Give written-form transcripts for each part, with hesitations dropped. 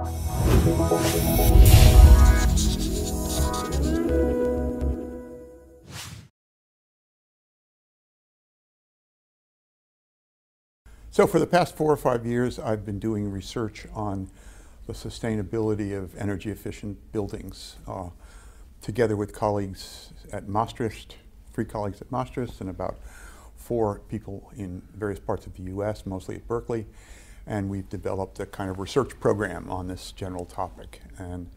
So for the past 4 or 5 years, I've been doing research on the sustainability of energy efficient buildings, together with colleagues at Maastricht, 3 colleagues at Maastricht, and about 4 people in various parts of the US, mostly at Berkeley. And we've developed a kind of research program on this general topic. And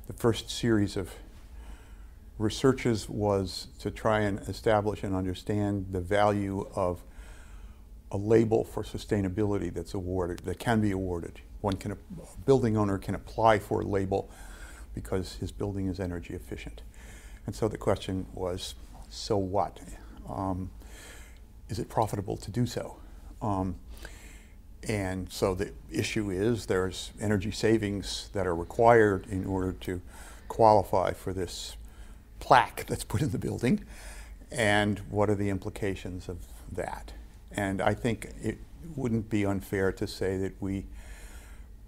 the first series of researches was to try and establish and understand the value of a label for sustainability that's awarded, that can be awarded. A building owner can apply for a label because his building is energy efficient. And so the question was, so what? Is it profitable to do so? And so the issue is there's energy savings that are required in order to qualify for this plaque that's put in the building, and what are the implications of that? And I think it wouldn't be unfair to say that we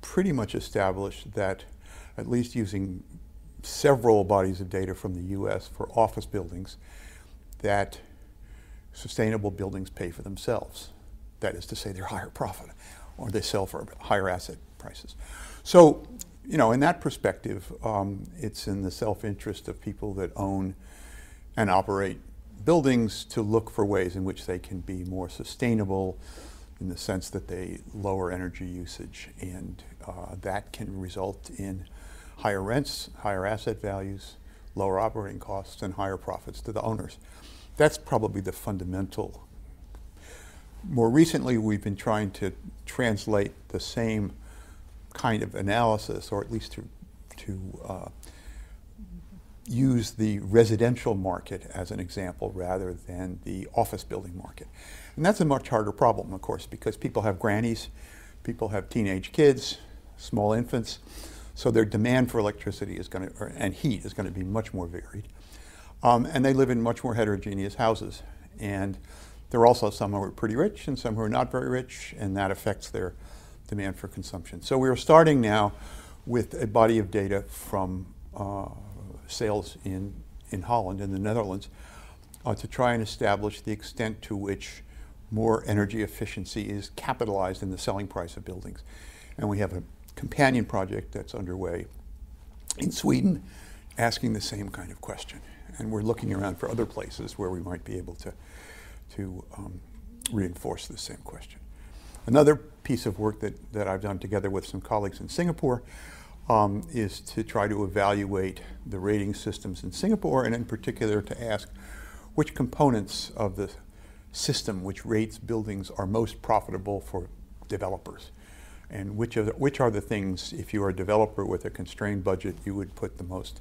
pretty much established that, at least using several bodies of data from the US for office buildings, that sustainable buildings pay for themselves. That is to say, they're higher profit, or they sell for higher asset prices. So, you know, in that perspective, it's in the self-interest of people that own and operate buildings to look for ways in which they can be more sustainable, in the sense that they lower energy usage, and that can result in higher rents, higher asset values, lower operating costs, and higher profits to the owners. That's probably the fundamental. More recently, we've been trying to translate the same kind of analysis, or at least to use the residential market as an example rather than the office building market. And that's a much harder problem, of course, because people have grannies, people have teenage kids, small infants, so their demand for electricity is going to, and heat is going to be much more varied. And they live in much more heterogeneous houses. And there are also some who are pretty rich and some who are not very rich, and that affects their demand for consumption. So we are starting now with a body of data from sales in Holland, in the Netherlands, to try and establish the extent to which more energy efficiency is capitalized in the selling price of buildings. And we have a companion project that's underway in Sweden asking the same kind of question. And we're looking around for other places where we might be able to reinforce the same question. Another piece of work that I've done together with some colleagues in Singapore is to try to evaluate the rating systems in Singapore, and in particular to ask which components of the system which rates buildings are most profitable for developers, and which are the things, if you are a developer with a constrained budget, you would put the most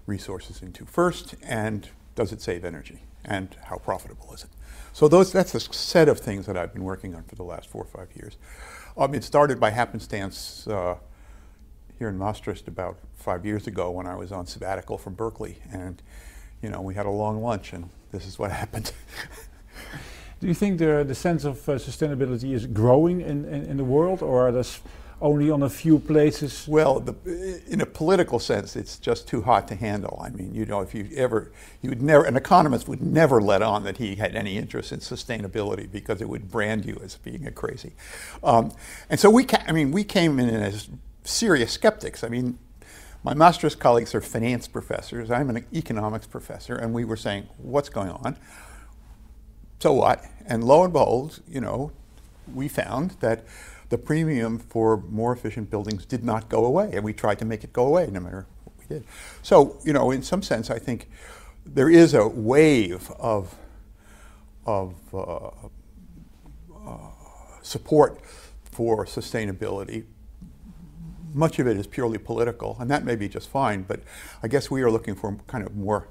resources into first, and does it save energy, and how profitable is it? So that's a set of things that I've been working on for the last 4 or 5 years. It started by happenstance here in Maastricht about 5 years ago when I was on sabbatical from Berkeley, and you know, we had a long lunch, and this is what happened. Do you think the sense of sustainability is growing in the world, or are this only on a few places? Well, in a political sense, it's just too hot to handle. I mean, you know, if you would never, an economist would never let on that he had any interest in sustainability, because it would brand you as being a crazy. And so we came in as serious skeptics. I mean, my Maastricht colleagues are finance professors. I'm an economics professor, and we were saying, what's going on? So what? And lo and behold, you know, we found that the premium for more efficient buildings did not go away, and we tried to make it go away no matter what we did. So, you know, in some sense, I think there is a wave of support for sustainability. Much of it is purely political, and that may be just fine, but I guess we are looking for kind of more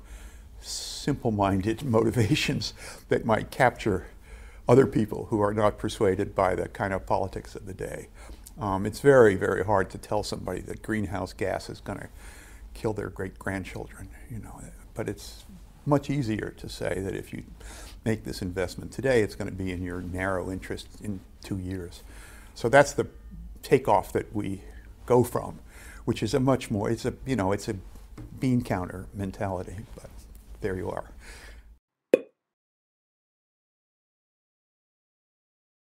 simple-minded motivations that might capture other people who are not persuaded by the kind of politics of the day. It's very, very hard to tell somebody that greenhouse gas is going to kill their great-grandchildren, you know, but it's much easier to say that if you make this investment today, it's going to be in your narrow interest in 2 years. So that's the takeoff that we go from, which is a much more, it's a, you know, it's a bean counter mentality, but there you are.